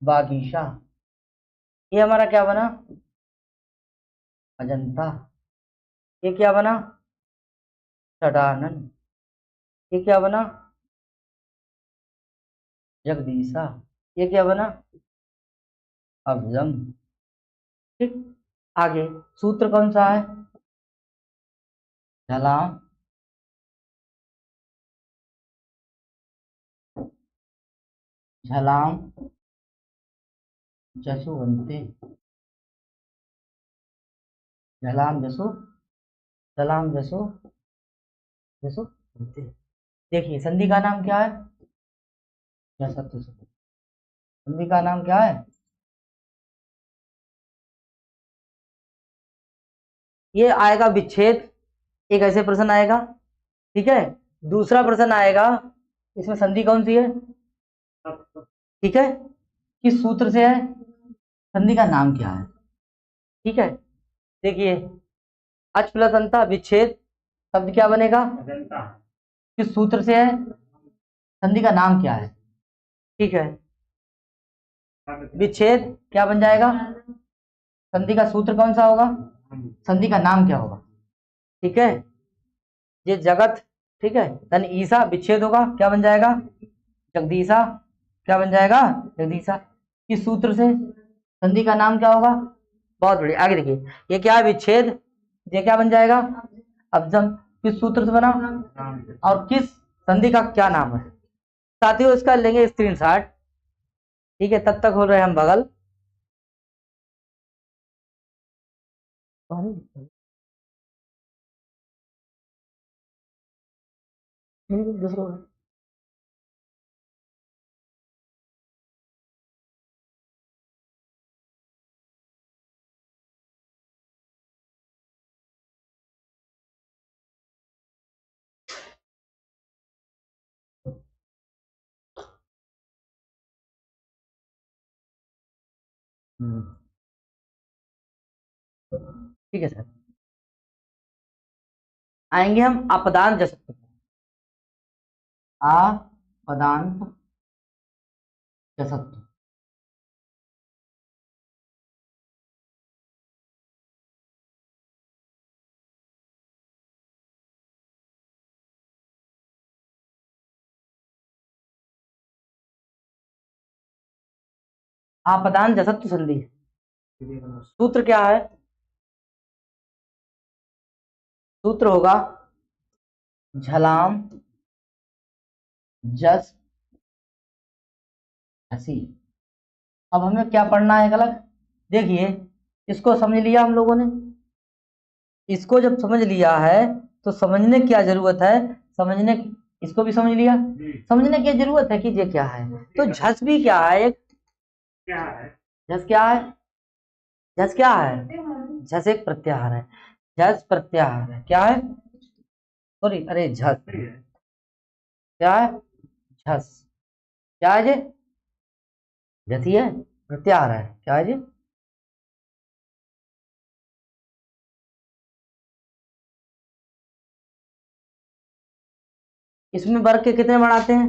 बागीशा। ये हमारा क्या बना, अजंता। ये क्या बना, सडानंद। ये क्या बना, जगदीशा। ये क्या बना, अब्जम। ठीक। आगे सूत्र कौन सा है? झलाम झलाम जसुवंती, झलाम जसु झलाम जसु जसुवंती। देखिए संधि का नाम क्या है? जसत्व संधि। संधि का नाम क्या है? ये आएगा विच्छेद, एक ऐसे प्रश्न आएगा। ठीक है। दूसरा प्रश्न आएगा, इसमें संधि कौन सी है? ठीक है। किस सूत्र से है? संधि का नाम क्या है? ठीक है। देखिए अच प्लस अंता विच्छेद, शब्द क्या बनेगा? किस सूत्र से है? संधि का नाम क्या है? ठीक है। विच्छेद क्या बन जाएगा? संधि का सूत्र कौन सा होगा? संधि का नाम क्या होगा? ठीक है। ये जगत, ठीक है, यानी ईसा विच्छेद होगा, क्या बन जाएगा? जगदीशा, क्या बन जाएगा? जगदीशा। किस सूत्र से? संधि का नाम क्या होगा? बहुत बढ़िया। आगे देखिए, ये क्या है? विच्छेद। ये क्या बन जाएगा? अब्जम। किस सूत्र से बना? और किस संधि का क्या नाम है? साथियों इसका लेंगे स्क्रीनशॉट। ठीक है, तब तक हो रहे हम बगल। दूसरा ठीक है सर। आएंगे हम अपदान जसत्व। अपदांत जसत्व। आपदान जसत्व संधि सूत्र क्या है? सूत्र होगा झलाम जस हसी। अब हमें क्या पढ़ना है गलत? देखिए इसको समझ लिया हम लोगों ने। इसको जब समझ लिया है तो समझने की क्या जरूरत है? समझने इसको भी समझ लिया, समझने की जरूरत है कि ये क्या है। तो झस भी क्या है? एक झस क्या है? झस क्या है? झस एक प्रत्याहार है। झस प्रत्याहार है। क्या है? सॉरी, अरे झस क्या है? झस क्या है? ये झस ही है, प्रत्याहार है। क्या है ये? इसमें वर्ग के कितने बढ़ाते हैं?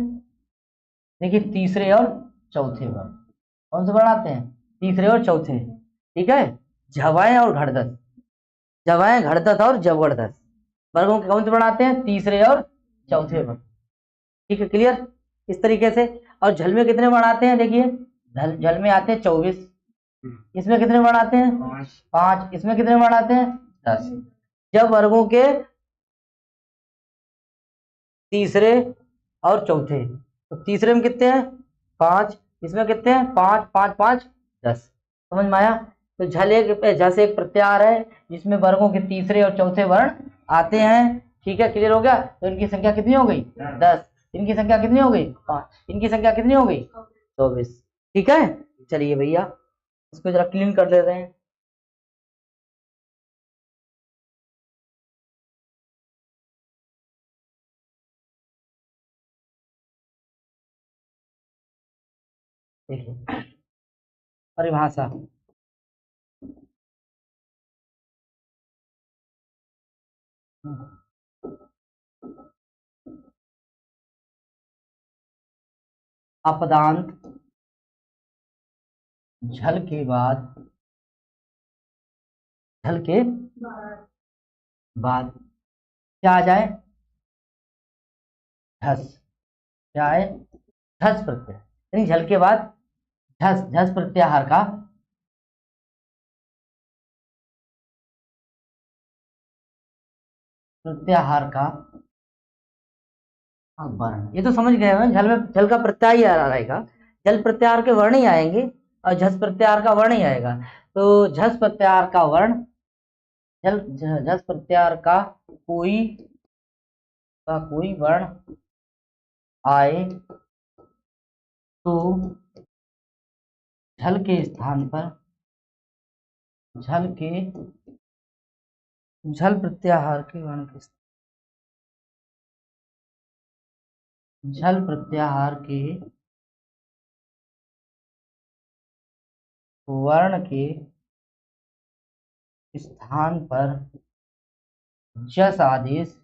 देखिए तीसरे और चौथे वर्ग। कौन से बढ़ाते हैं? तीसरे और चौथे। ठीक है। झवाएं और घड़दस, जवाएं घड़दस और जबगड़दस वर्गों के कौन से बढ़ाते हैं? तीसरे और चौथे वर्ग। ठीक है, क्लियर? इस तरीके से। और झल में कितने बढ़ाते हैं? देखिए झल में आते हैं 24। इसमें कितने बढ़ाते हैं? 5। इसमें कितने बढ़ाते हैं? 10। जब वर्गों के तीसरे और चौथे, तो तीसरे में कितने हैं? 5। इसमें कितने हैं? 5 5 5 10। समझ में आया? तो झल एक जैसे एक प्रत्याहार है जिसमें वर्गों के तीसरे और चौथे वर्ण आते हैं। ठीक है, क्लियर हो गया? तो इनकी संख्या कितनी हो गई? 10। इनकी संख्या कितनी हो गई? 5। इनकी संख्या कितनी हो गई? 24। ठीक है। चलिए भैया इसको जरा क्लीन कर लेते हैं। देखिए परिभाषा, अपदांत झल के बाद, झल के बाद क्या आ जाए? झस। क्या है? झस प्रत्यय, यानी झल के बाद झस, झस प्रत्याहार का प्रत्याहार का वर्ण। ये तो समझ गए हैं, झल में झल का प्रत्यय ही आ रहेगा, जल प्रत्याहार के वर्ण ही आएंगे और झस प्रत्याहार का वर्ण ही आएगा। तो झस प्रत्याहार का वर्ण, झस प्रत्याहार का कोई वर्ण आए तो झल के स्थान पर झल प्रत्याहार के वर्ण के झल प्रत्याहार के वर्ण के स्थान पर जस आदेश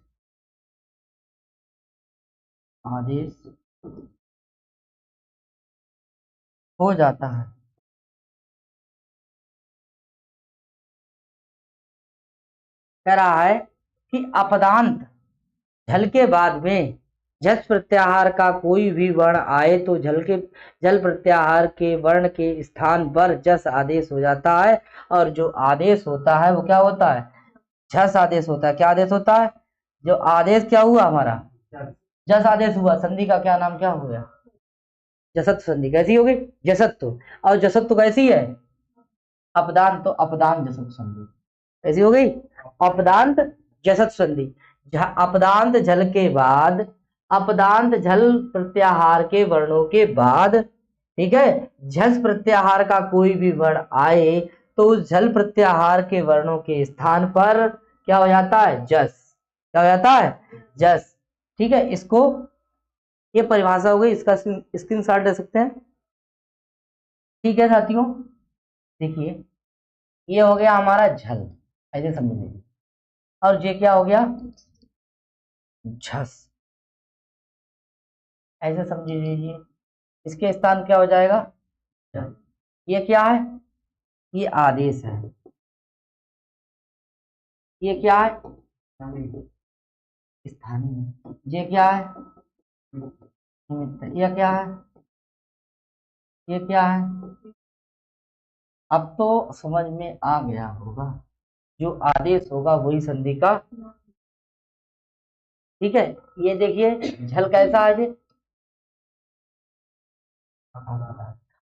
हो जाता है। कह रहा है कि अपदांत झल के बाद में झस प्रत्याहार का कोई भी वर्ण आए तो झल प्रत्याहार के वर्ण के स्थान पर जस आदेश हो जाता है, और जो आदेश होता है वो क्या होता है, झस आदेश होता है। क्या आदेश होता है, जो आदेश क्या हुआ हमारा, जस आदेश हुआ, संधि का क्या नाम क्या हो गया, जसत्व संधि। कैसी होगी, जसत्व। और जसत्व कैसी है, अपदांत, तो अपदांत जसत्व संधि कैसी हो गई, अपदांत जसत्व संधि। अपदांत झल के बाद, अपदांत झल प्रत्याहार के वर्णों के बाद, ठीक है, झस प्रत्याहार का कोई भी वर्ण आए तो उस झल प्रत्याहार के वर्णों के स्थान पर क्या हो जाता है, जस। क्या हो जाता है, जस। ठीक है, इसको, ये परिभाषा हो गई, इसका स्क्रीनशॉट ले सकते हैं। ठीक है साथियों, देखिए ये हो गया हमारा झल, ऐसे समझ लीजिए, और ये क्या हो गया, झस, ऐसे समझ लीजिए। इसके स्थान क्या हो जाएगा, ये क्या है, ये आदेश है, ये क्या है, स्थानीय, ये क्या है, निमित्त, ये क्या है, ये क्या है। अब तो समझ में आ गया होगा, जो आदेश होगा वही संधि का। ठीक है, ये देखिए झल कैसा है, जी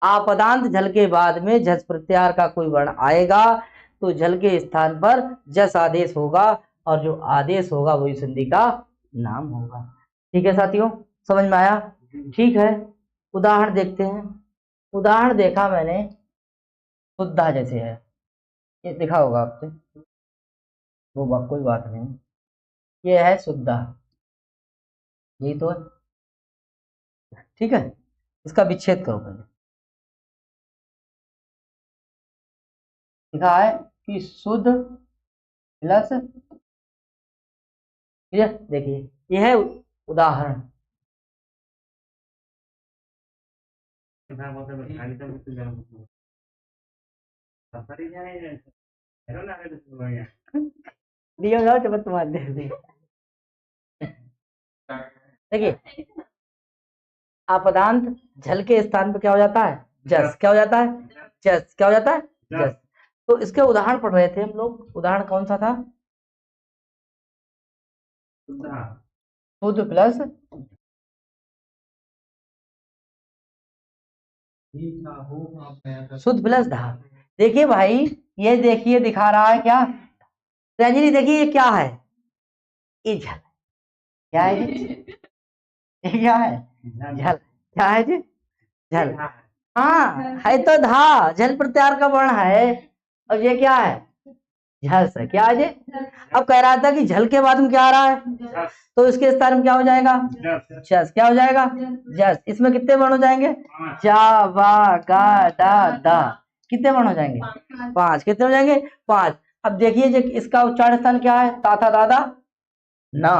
आपदांत झल के बाद में झस प्रत्याहार का कोई वर्ण आएगा तो झल के स्थान पर जस आदेश होगा, और जो आदेश होगा वही संधि का नाम होगा। ठीक है साथियों, समझ में आया। ठीक है, उदाहरण देखते हैं। उदाहरण देखा मैंने, शुद्धा जैसे है, ये दिखा होगा आपसे, वो कोई बात नहीं, ये है शुद्धा, यही तो है। ठीक है, इसका विच्छेद करो पहले। लिखा है कि शुद्ध प्लस, देखिए यह है उदाहरण। दियो जाओ चलो तुम्हारे, देखिए अपदांत झल के स्थान पर क्या हो जाता है, जस। क्या हो जाता है, जस। क्या हो जाता है, जस। तो इसके उदाहरण पढ़ रहे थे हम लोग, उदाहरण कौन सा था, शुद्ध प्लस, शुद्ध प्लस धा। देखिए भाई, ये देखिए दिखा रहा है क्या, रंजनी देखिए ये क्या है, ये झल। क्या है जी, ये क्या है, झल। क्या है जी, झल। हाँ है तो धा, झल प्रत्याहार का वर्ण है, और ये क्या है, झस है। क्या है जी, अब कह रहा था कि झल के बाद में क्या आ रहा है, तो इसके स्थान में क्या हो जाएगा, जस। क्या हो जाएगा, जस। इसमें कितने वर्ण हो जाएंगे, जा वा गा डा दा, कितने वर्ण हो जाएंगे, 5। कितने हो जाएंगे, 5। अब देखिए इसका उच्चारण स्थान क्या है, ताथा दादा ना।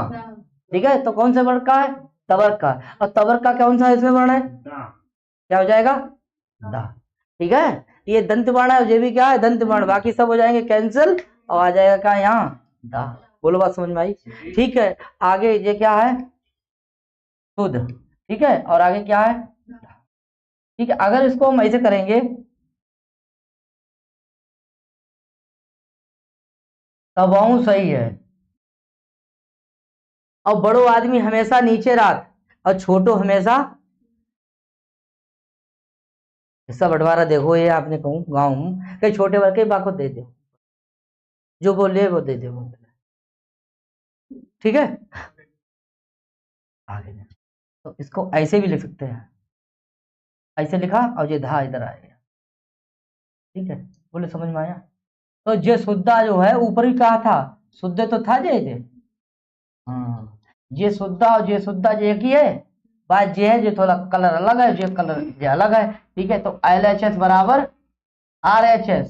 ठीक है, तो कौन से वर्ण का है, तवर्क का, और तवर्क का कौन सा इसमें वर्ण है, क्या हो जाएगा, दा। ठीक है, ये दंत वर्ण है, ये भी क्या है, दंत वर्ण, बाकी सब हो जाएंगे कैंसिल, और आ जाएगा क्या यहाँ, दा। बोलो बात समझ में आई। ठीक है, आगे ये क्या है, शुद्ध। ठीक है, और आगे क्या है, ठीक है। अगर इसको हम ऐसे करेंगे तब सही है, और बड़ो आदमी हमेशा नीचे रात और छोटो हमेशा। हिस्सा बंटवारा देखो, ये आपने कहूँ गाँव में कई छोटे वर्ग के बाको दे दो, जो बोले वो दे दो, ठीक है। आगे तो इसको ऐसे भी लिख सकते हैं, ऐसे लिखा और ये धा इधर आएगा, ठीक है। बोले समझ में आया। तो जे शुद्धा जो है ऊपर ही कहा था, शुद्ध तो था जे। हाँ, ये शुद्धा और ये शुद्धा जो एक ही है, बात ये है जो थोड़ा कलर अलग है, जो कलर ये अलग है, ठीक है। तो LHS बराबर RHS,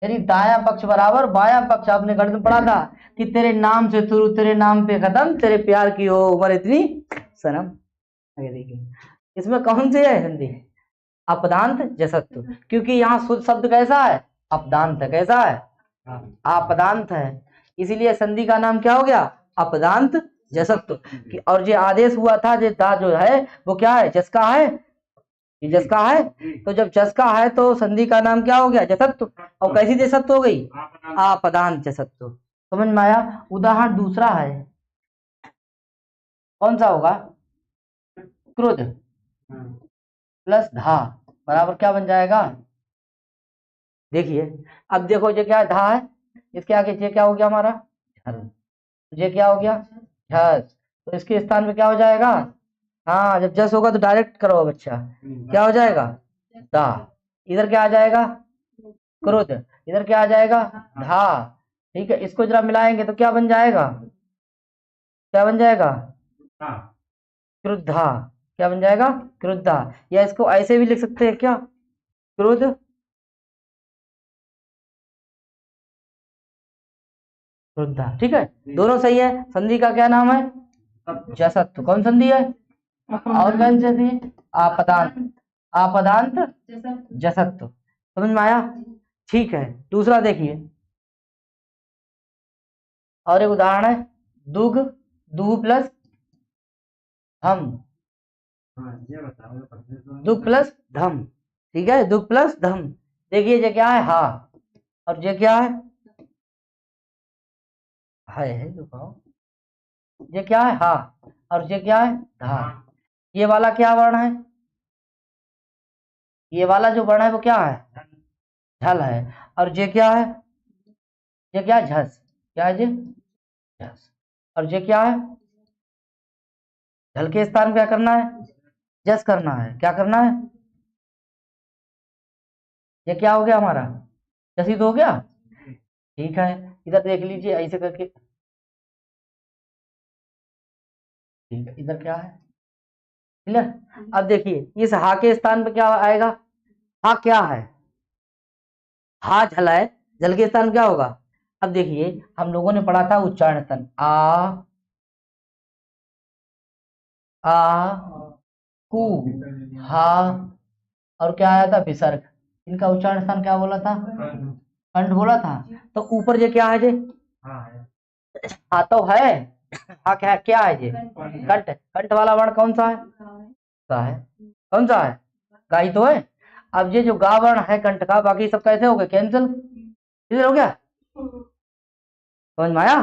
यानी दाया पक्ष बराबर बाया पक्ष। आपने गणित में पढ़ा था कि तेरे नाम से शुरू तेरे नाम पे खत्म, तेरे प्यार की हो उम्र इतनी सनम। आगे देखिए, इसमें कौन से है हिंदी? अपदांत जसत्व, क्योंकि यहाँ शुद्ध शब्द कैसा है? अपदांत है। कैसा है? अपदांत है, इसीलिए संधि का नाम क्या हो गया? अपदांत जसत्व। और जो आदेश हुआ था जो दा जो है वो क्या है? जस का है, ये जस का है। तो जब जस का है तो संधि का नाम क्या हो गया? जसत्व। और कैसी जसत्व हो गई? अपदांत जसत्व। समझ में आया। उदाहरण दूसरा है, कौन सा होगा? क्रोध प्लस धा बराबर क्या बन जाएगा? देखिए, अब देखो ये क्या है? धा है, इसके आगे ये क्या हो गया हमारा? झल। ये क्या हो गया? झस। तो इसके स्थान पे क्या हो जाएगा? हाँ, जब जस होगा तो डायरेक्ट करो बच्चा, क्या हो जाएगा? दा। इधर क्या आ जाएगा? क्रोध। इधर क्या आ जाएगा? धा। ठीक है, इसको जरा मिलाएंगे तो क्या बन जाएगा? क्या बन जाएगा? क्रुद्धा। क्या बन जाएगा? क्रुद्धा। या इसको ऐसे भी लिख सकते हैं क्या? क्रोध क्रुद्धा, ठीक है, दोनों सही है। संधि का क्या नाम है? जसत्व। कौन संधि है? और कौन सी थी? आपदांत। आपदांत जसत्व। समझ में आया। ठीक है, दूसरा देखिए, और एक उदाहरण है, दुग दू प्लस धम। दुग प्लस धम, ठीक है, दुग प्लस धम। देखिए ये क्या है? हा। और ये क्या है? है दुखाओ। ये क्या है? हा। और ये क्या है? धा। ये वाला क्या वर्ण है? ये वाला जो वर्ण है वो क्या है? झल है। और ये क्या है? ये क्या है? झस। क्या है ये? झस। और ये क्या है? झल के स्थान क्या करना है? जस करना है। क्या करना है? ये क्या हो गया हमारा? जसी तो हो गया, ठीक है। इधर देख लीजिए ऐसे करके, ठीक है। इधर क्या है? क्लियर। अब देखिए इस हा के स्थान पे क्या आएगा? हा क्या है? हा झल है, जल के स्थान क्या होगा? अब देखिए हम लोगों ने पढ़ा था उच्चारण स्थान, आ कु हा, और क्या आया था? विसर्ग। इनका उच्चारण स्थान क्या बोला था? कंठ बोला था। तो ऊपर जे क्या है जे? हाँ तो है। हाँ क्या है ये? कंठ। कंठ वाला वर्ण कौन सा है? का है। कौन सा है? का ही तो है। अब ये जो गा वर्ण है कंठ का, बाकी सब कैसे हो गए? कैंसिल। क्लियर हो गया? समझ में आया।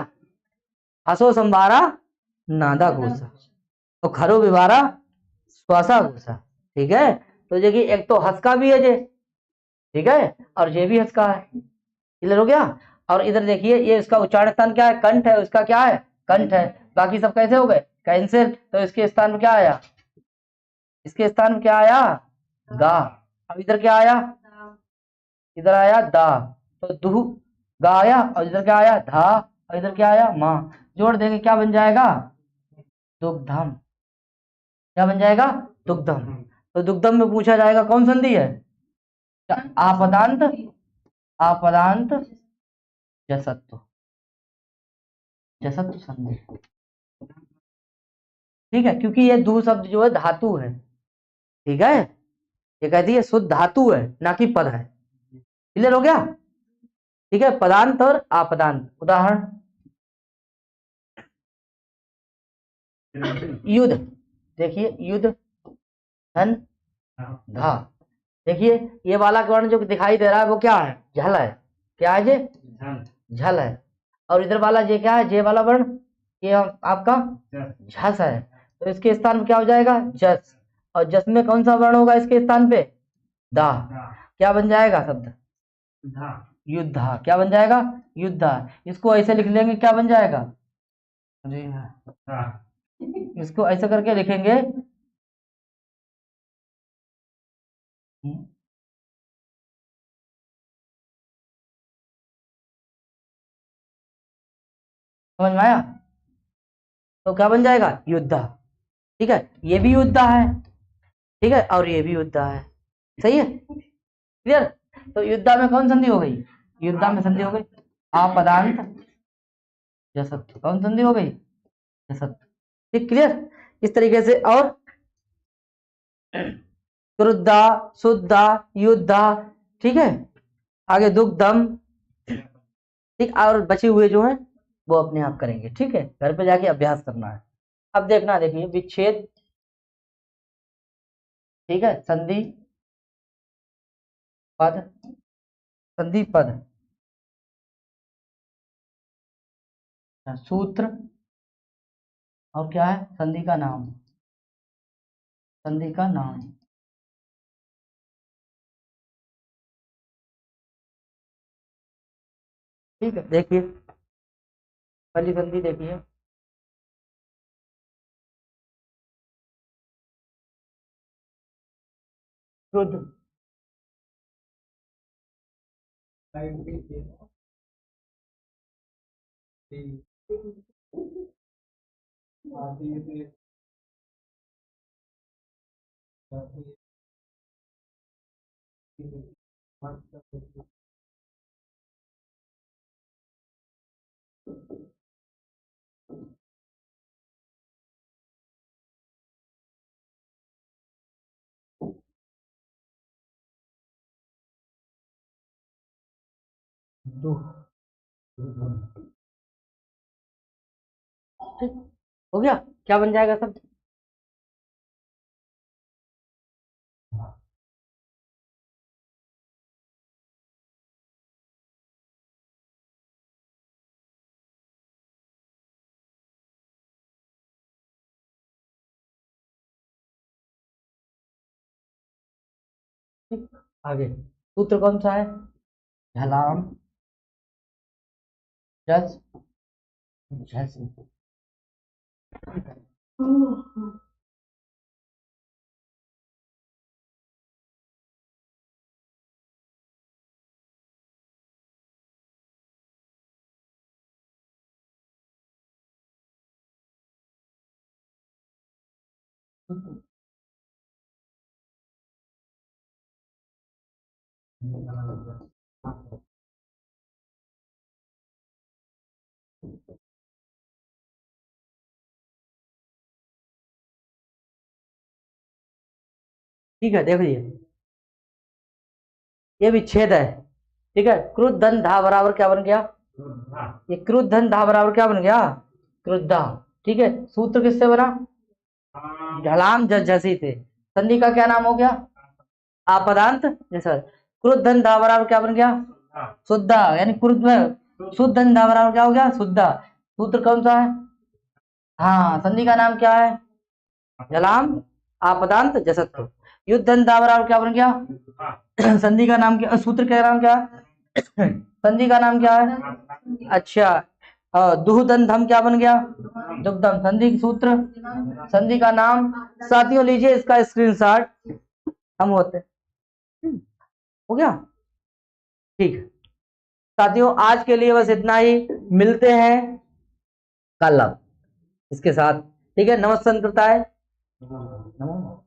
हसो संभारा नादा घोषा, तो खरो विवारा श्वासा घोषा, ठीक है। तो देखिए एक तो हंस का भी है ये, ठीक है, और ये भी हंस का है। क्लियर हो गया। और इधर देखिए ये इसका उच्चारण स्थान क्या है? कंठ है, उसका क्या है? कंठ है। बाकी सब कैसे हो गए? कैंसिल। तो इसके स्थान में क्या आया? इसके स्थान में क्या आया? गा। अब इधर क्या आया? इधर आया दा। तो दु गा आया, और इधर क्या आया? धा। और इधर क्या आया? माँ। जोड़ देंगे क्या बन जाएगा? दुग्धम। क्या बन जाएगा? दुग्धम। तो दुग्धम में पूछा जाएगा कौन संधि है? आपदांत। आपदांत जसत्व। जसत्व संधि, ठीक है, क्योंकि ये दू शब्द जो है धातु है, ठीक है। ये कहती है शुद्ध धातु है, ना कि पद है। क्लियर हो गया? ठीक है, पदांत और आपदांत। उदाहरण, युद्ध। देखिए युद्ध धन धा। देखिए ये वाला वर्ण जो दिखाई दे रहा है वो क्या है? झल है। क्या है ये? झल है। और इधर वाला ये क्या है? जे वाला वर्ण ये आपका झस है, तो इसके स्थान पे क्या हो जाएगा? जस। और जस में कौन सा वर्ण होगा इसके स्थान पे? दा। क्या बन जाएगा शब्द? युद्धा। क्या बन जाएगा? युद्धा। इसको ऐसे लिख लेंगे, क्या बन जाएगा? अरे इसको ऐसे करके लिखेंगे, समझ में आया? तो क्या बन जाएगा? युद्धा। ठीक है, ये भी युद्धा है, ठीक है, और ये भी युद्धा है, सही है, क्लियर? तो युद्धा में कौन संधि हो गई? युद्धा में संधि हो गई आपदांत जसत्व। कौन संधि हो गई? जसत्व। ठीक, क्लियर? इस तरीके से। और क्रुद्धा, शुद्धा, युद्धा, ठीक है, आगे दुग्धम, ठीक। और बचे हुए जो है वो अपने आप करेंगे, ठीक है, घर पे जाके अभ्यास करना है। अब देखना, देखिए विच्छेद, ठीक है, संधि पद, संधि पद, सूत्र, और क्या है? संधि का नाम, संधि का नाम। ठीक है, देखिए पहली संधि देखिए, शुद्ध, ठीक हो गया। क्या बन जाएगा सब? ठीक, आगे सूत्र कौन सा है? झलाम जस झस। ठीक है, देखिए ये विच्छेद है, ठीक है। क्रुद्ध धन धा बराबर क्या बन गया? ये क्रुद्ध धन धा बराबर क्या बन गया? क्रुद्धा। ठीक है, सूत्र किससे बना? ढलाम जस झसी थे। संधि का क्या नाम हो गया? आपदांत जैसा। क्रुद्ध धन धा बराबर क्या बन गया? शुद्धा, यानी क्रुद्ध में शुद्ध धन धा बराबर क्या हो गया? शुद्धा। सूत्र कौन सा है? हाँ, संधि का नाम क्या है? जलाम आपदांत जसत्व। युद्ध धन धा बराबर क्या बन गया? संधि का नाम क्या, सूत्र का नाम क्या है? संधि का नाम क्या है? अच्छा, दुहदन धम क्या बन गया? दुग्धम। संधि की सूत्र, संधि का नाम। साथियों लीजिए इसका स्क्रीनशॉट, हम होते हो गया, ठीक है। साथियों आज के लिए बस इतना ही, मिलते हैं कल अब इसके साथ, ठीक है। नमस्ते, है नमो।